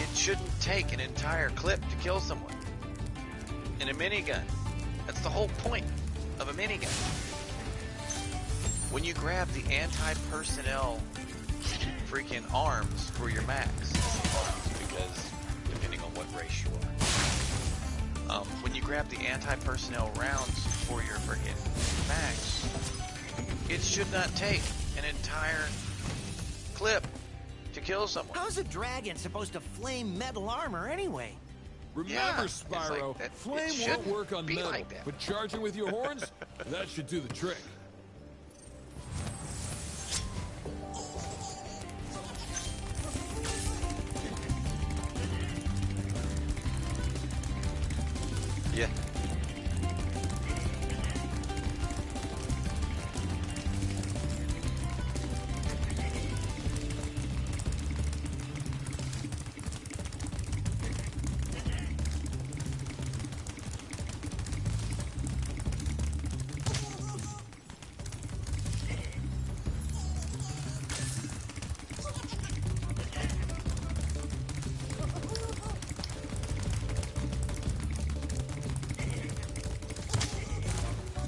It shouldn't take an entire clip to kill someone. In a minigun. That's the whole point of a minigun. When you grab the anti-personnel freaking arms for your max, because depending on what race you are, when you grab the anti-personnel rounds for your freaking max, it should not take an entire clip to kill someone. How's a dragon supposed to flame metal armor anyway? Remember, SyPrO, like flame won't work on metal, like that. but charging with your horns, that should do the trick. Yeah.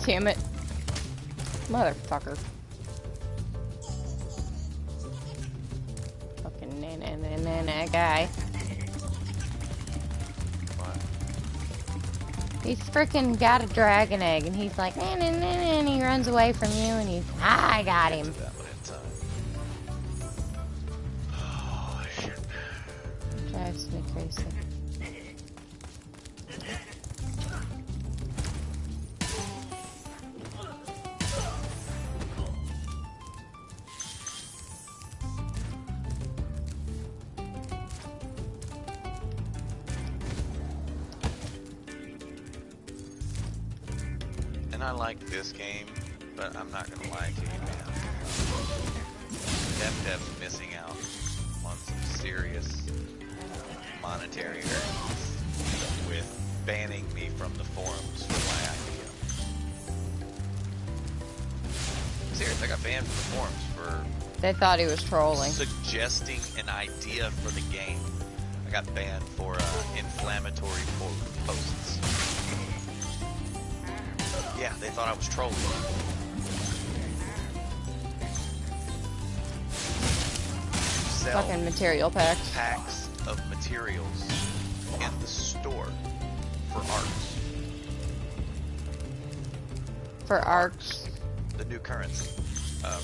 Damn it. Motherfucker. Fucking na guy. What? He's freaking got a dragon egg and he's like, and he runs away from you and he's, I got him. That one in time. Oh, shit. Drives me crazy. I like this game, but I'm not gonna lie to you, man. Dev's missing out on some serious monetary earnings with banning me from the forums for my idea. Seriously, I got banned from the forums for They thought he was trolling. suggesting an idea for the game. I got banned for inflammatory posts. Yeah, they thought I was trolling. Sell Fucking material packs. packs of materials in the store for arcs. For arcs. The new currency.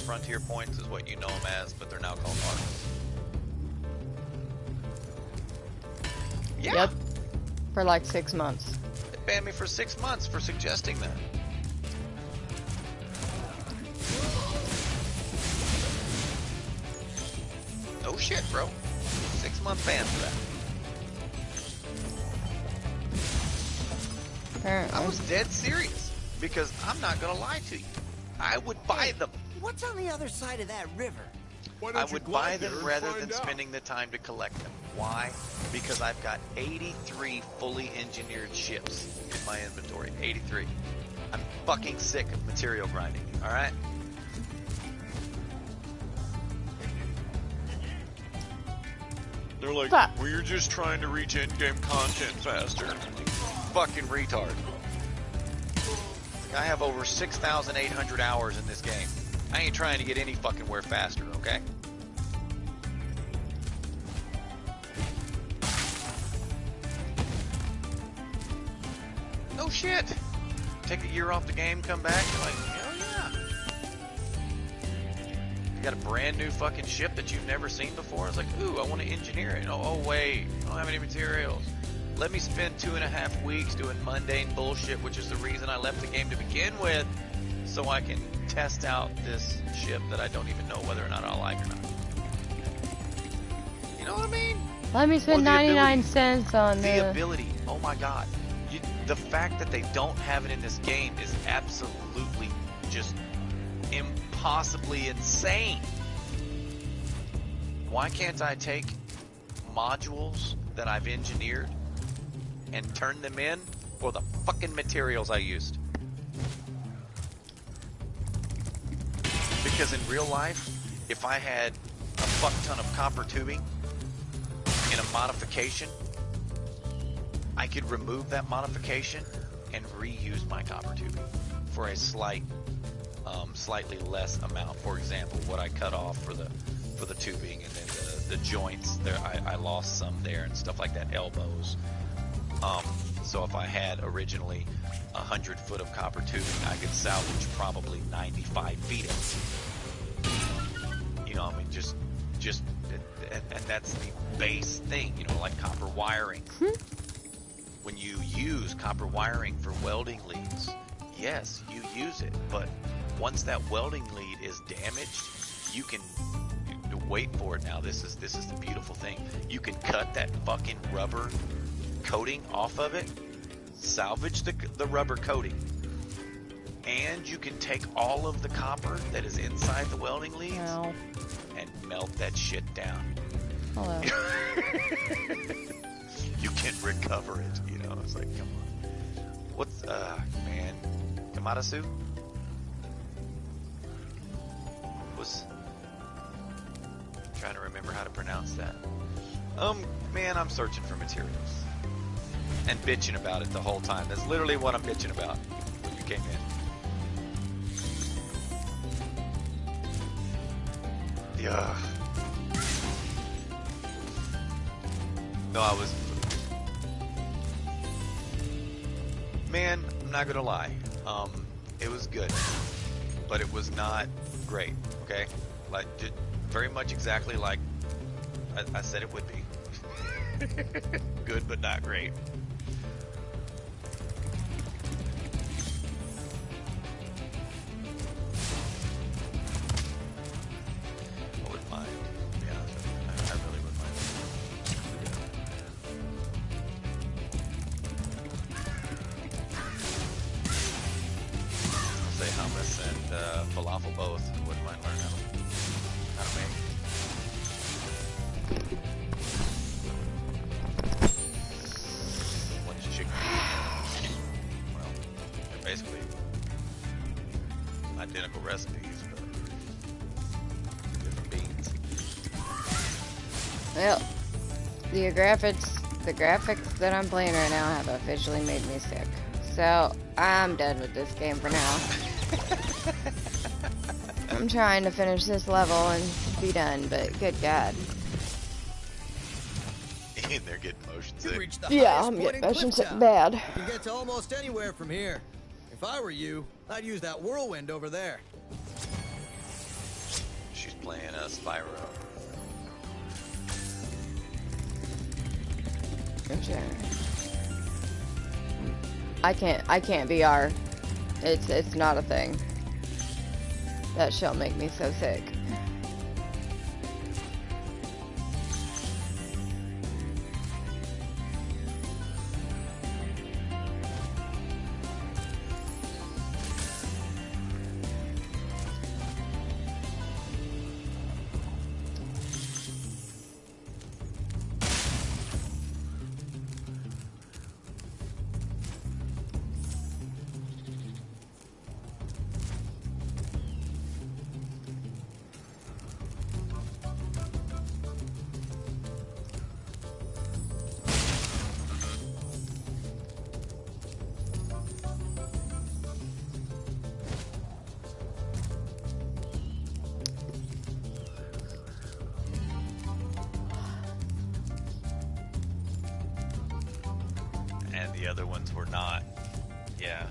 Frontier points is what you know them as, but they're now called arcs. Yeah. Yep. For like 6 months. They banned me for 6 months for suggesting that. No shit, bro. 6 month ban for that. Apparently. I was dead serious because I'm not gonna lie to you. I would buy them. What's on the other side of that river? Why I don't you would go buy out there them and rather find than out? spending the time to collect them. Why? Because I've got 83 fully engineered ships in my inventory. 83. I'm fucking sick of material grinding, alright? They're like, Fuck. we're just trying to reach endgame content faster. Fucking retard. I have over 6,800 hours in this game. I ain't trying to get any fucking where faster, okay? No shit. Take a year off the game, come back, you're like, hell yeah. You got a brand new fucking ship that you've never seen before. It's like, ooh, I want to engineer it. Oh wait, I don't have any materials. let me spend 2.5 weeks doing mundane bullshit, which is the reason I left the game to begin with, so I can test out this ship that I don't even know whether or not I like or not. You know what I mean? Let me spend 99 cents on the ability. Oh my god. The fact that they don't have it in this game is absolutely just impossibly insane. Why can't I take modules that I've engineered and turn them in for the fucking materials I used? Because in real life, if I had a fuck ton of copper tubing in a modification, I could remove that modification and reuse my copper tubing for a slightly less amount. For example, what I cut off for the tubing, and then the joints there, I lost some there and stuff like that, elbows. So if I had originally 100 foot of copper tubing, I could salvage probably 95 feet of it. You know, I mean, just and that's the base thing, you know, like copper wiring. When you use copper wiring for welding leads, yes, you use it, but once that welding lead is damaged, you can wait for it. Now, this is the beautiful thing. You can cut that fucking rubber coating off of it, salvage the rubber coating, and you can take all of the copper that is inside the welding leads and melt that shit down. Hello. You can recover it, you know. It's like, come on. What's man, Kamadasu? Was trying to remember how to pronounce that. Man, I'm searching for materials and bitching about it the whole time. That's literally what I'm bitching about when you came in. Yeah. No, I was. Man, I'm not gonna lie. It was good, but it was not great. Okay, like very much exactly like I said it would be. Good, but not great. I wouldn't mind. Yeah, I really wouldn't mind. Say hummus and falafel both. Wouldn't mind learning how to make. What's chicken? Well, they're basically identical recipes, but different beans. Well, the graphics that I'm playing right now have officially made me sick. So, I'm done with this game for now. I'm trying to finish this level and be done, but good God. And they're getting motion sick. Yeah, I'm getting motion sick bad. You can get to almost anywhere from here. If I were you, I'd use that whirlwind over there. She's playing SyPrO. Okay. I can't VR. It's not a thing. That shit'll make me so sick. The other ones were not. Yeah.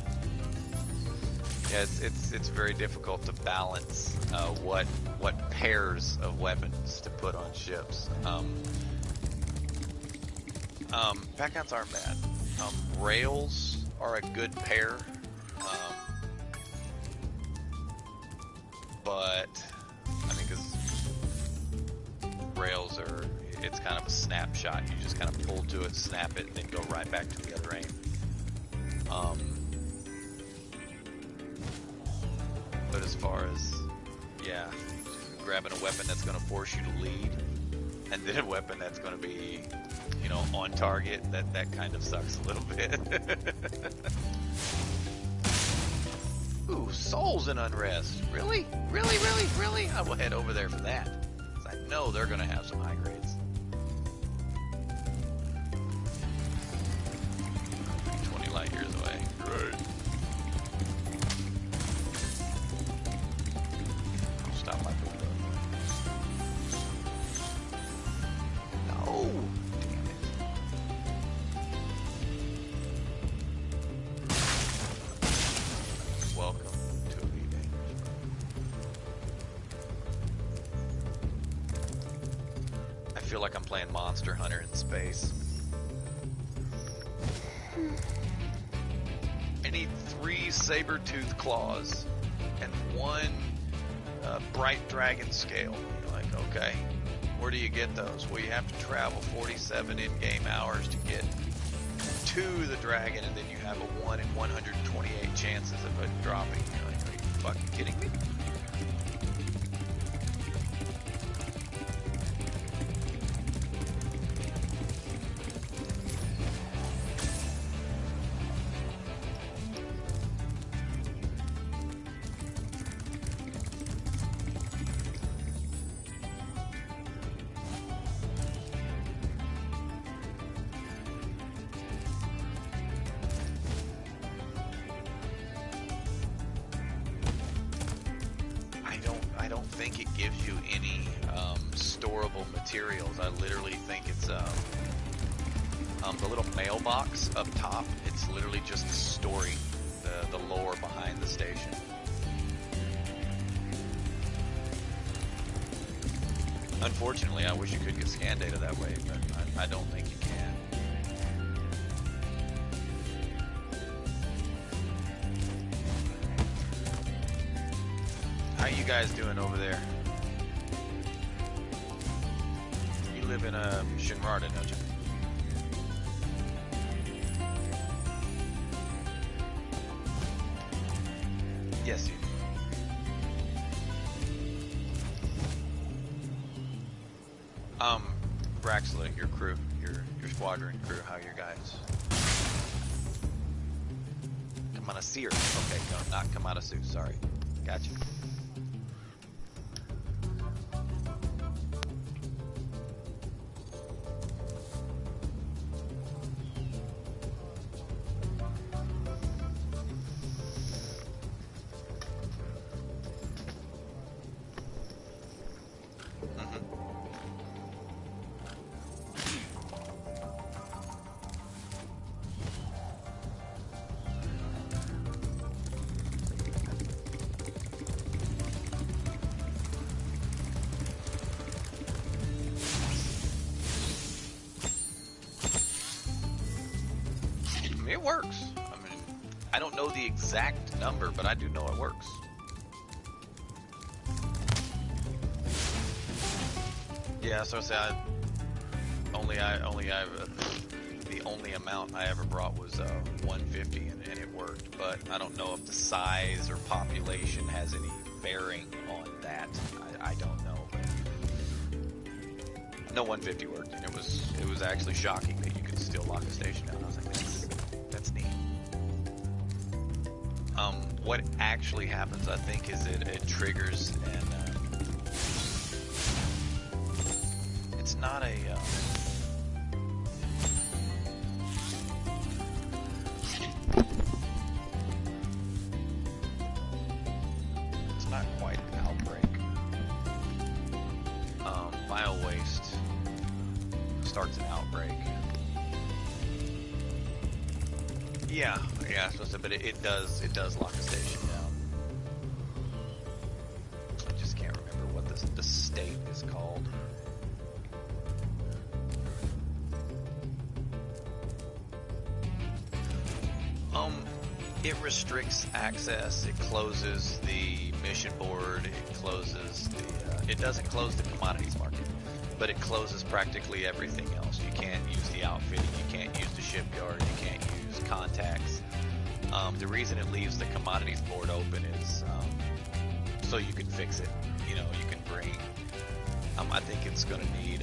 Yeah, it's very difficult to balance what pairs of weapons to put on ships. Backouts aren't bad. Rails are a good pair. But, I mean, because rails are, it's kind of a snapshot. You just kind of pull to it, snap it, and then go right back to the other aim. But as far as, yeah, grabbing a weapon that's going to force you to lead, and then a weapon that's going to be, you know, on target, that kind of sucks a little bit. Ooh, Souls in Unrest. Really? Really, really, really? I will head over there for that. 'Cause I know they're going to have some high grades. 20 light years away. Right. I'll stop my door. No! Damn it. Welcome to Elite Dangerous. I feel like I'm playing Monster Hunter in space. I need 3 saber-tooth claws and 1 bright dragon scale. You're like, okay, where do you get those? Well, you have to travel 47 in-game hours to get to the dragon, and then you have a 1 in 128 chances of it dropping. You're like, are you fucking kidding me? I don't think it gives you any storable materials. I literally think it's the little mailbox up top. It's literally just the story, the lore behind the station. Unfortunately, I wish you could get scan data that way, but I don't think you can. How you guys doing over there? You live in Shinrarden, don't you? Yes, you. Braxla, your crew, your squadron crew, how are your guys? Kamanaseer. Okay, no, not Kamanasu, sorry. Gotcha. It works. I mean, I don't know the exact number, but I do know it works. Yeah, so I say the only amount I ever brought was 150, and it worked. But I don't know if the size or population has any bearing on that. I don't know. But no, 150 worked, and it was actually shocking that you could still lock a station down. I was like, that's neat. What actually happens, I think, is it triggers and it's not a it's not quite an outbreak. Vile waste starts an outbreak. Yeah, but it does lock a station down. I just can't remember what the state is called. it restricts access. It closes the mission board. It closes the. It doesn't close the commodities market, but it closes practically everything else. You can't use the outfitting. You can't use the shipyard. You can't use contacts. The reason it leaves the commodities board open is so you can fix it. You know, you can bring. I think it's going to need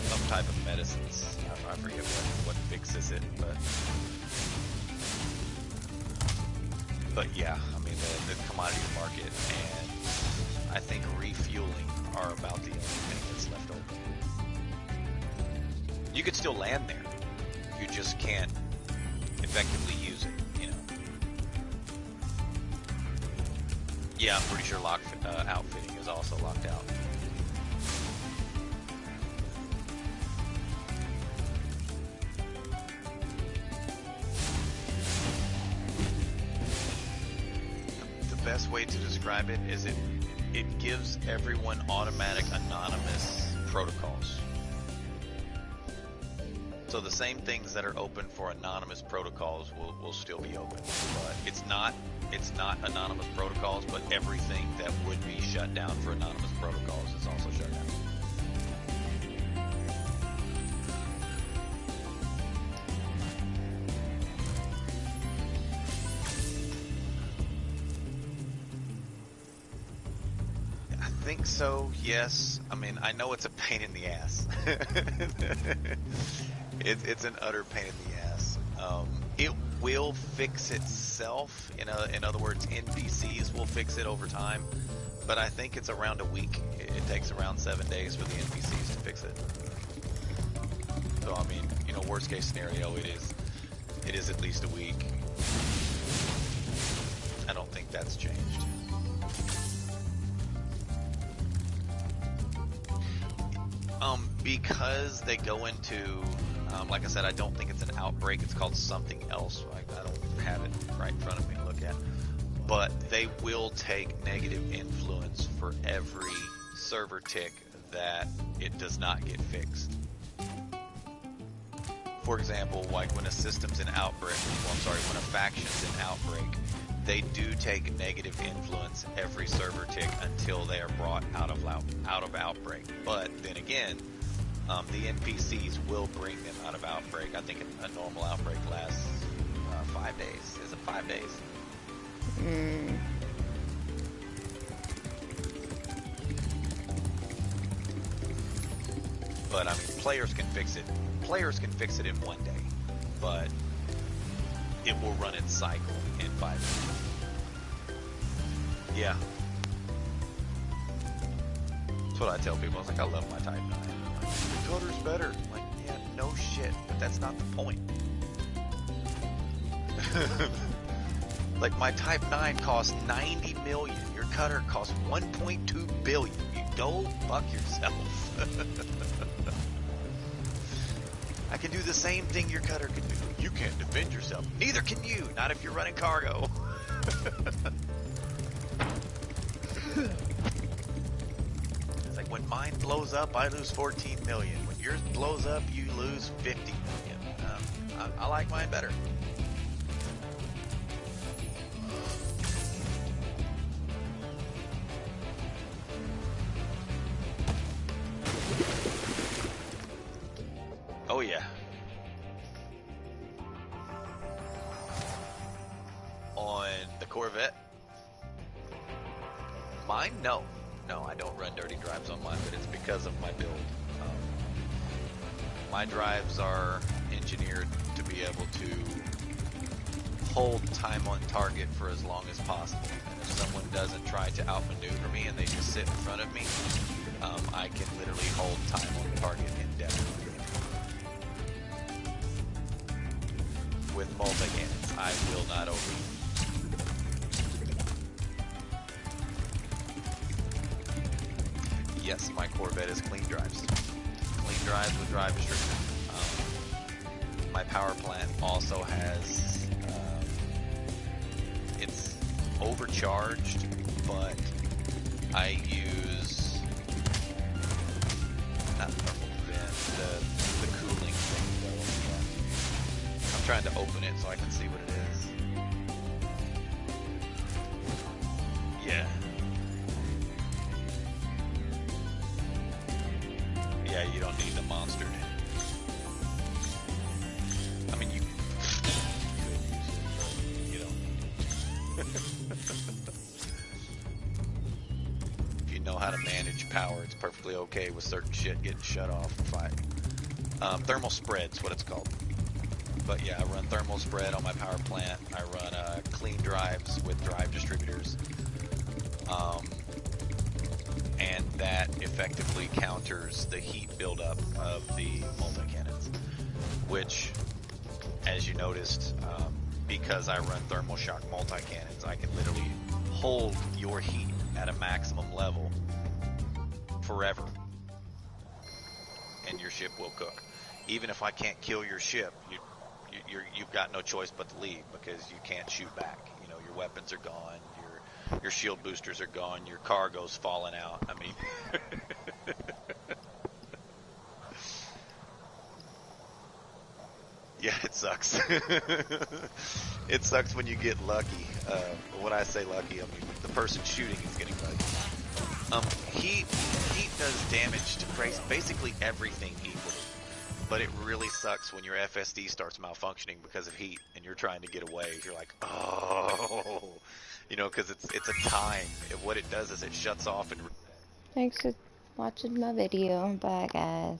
some type of medicines. I forget what fixes it, but yeah, I mean the commodities market and I think refueling are about the only thing that's left open. You could still land there, you just can't effectively use it, you know. Yeah, I'm pretty sure outfitting is also locked out. Best way to describe it is it gives everyone automatic anonymous protocols. So the same things that are open for anonymous protocols will still be open, but it's not anonymous protocols, but everything that would be shut down for anonymous protocols is also shut down. I think so, yes. I mean, I know it's a pain in the ass. It's an utter pain in the ass. It will fix itself. In other words, NPCs will fix it over time. But I think it's around a week. It takes around 7 days for the NPCs to fix it. So I mean, you know, worst case scenario, it is at least a week. I don't think that's changed. Because they go into, like I said, I don't think it's an outbreak. It's called something else. I don't have it right in front of me to look at. But they will take negative influence for every server tick that it does not get fixed. For example, like when a system's in outbreak, when a faction's in outbreak, they do take negative influence every server tick until they are brought out of outbreak. But then again, the NPCs will bring them out of outbreak. I think a normal outbreak lasts 5 days. Is it 5 days? But I mean, players can fix it. Players can fix it in 1 day, but it will run its cycle in 5 days. Yeah. That's what I tell people. I was like, I love my Type 9. The coder's better. I'm like, yeah, no shit, but that's not the point. Like, my Type 9 costs 90 million. Your cutter costs 1.2 billion. You go fuck yourself. I can do the same thing your cutter can do. You can't defend yourself. Neither can you. Not if you're running cargo. It's like when mine blows up, I lose 14 million. When yours blows up, you lose 50 million. I like mine better. Oh yeah. On the Corvette? Mine? No. No, I don't run dirty drives on mine, but it's because of my build. My drives are engineered to be able to hold time on target for as long as possible. And if someone doesn't try to outmaneuver me and they just sit in front of me, I can literally hold time on target indefinitely. With multi-cannons, I will not overheat. Yes, my Corvette is clean drives. Clean drives with drive restriction. My power plant also has, it's overcharged, but I use, not thermal vent, the cooling thing though, yeah. trying to open it so I can see what it is. Yeah. Yeah, you don't need the monster. I mean, you could use it, but you don't need it. If you know how to manage power, it's perfectly okay with certain shit getting shut off and fighting. Thermal spread's what it's called. But yeah, I run thermal spread on my power plant. I run clean drives with drive distributors. And that effectively counters the heat buildup of the multi-cannons. Which, as you noticed, because I run thermal shock multi-cannons, I can literally hold your heat at a maximum level forever. And your ship will cook. Even if I can't kill your ship, you've got no choice but to leave because you can't shoot back. You know, your weapons are gone, your shield boosters are gone, your cargo's falling out. I mean, yeah, it sucks. It sucks when you get lucky. When I say lucky, I mean the person shooting is getting lucky. Heat does damage to basically everything equally. But it really sucks when your FSD starts malfunctioning because of heat and you're trying to get away. You're like, oh, you know, because it's a time. What it does is it shuts off and... Thanks for watching my video. Bye, guys.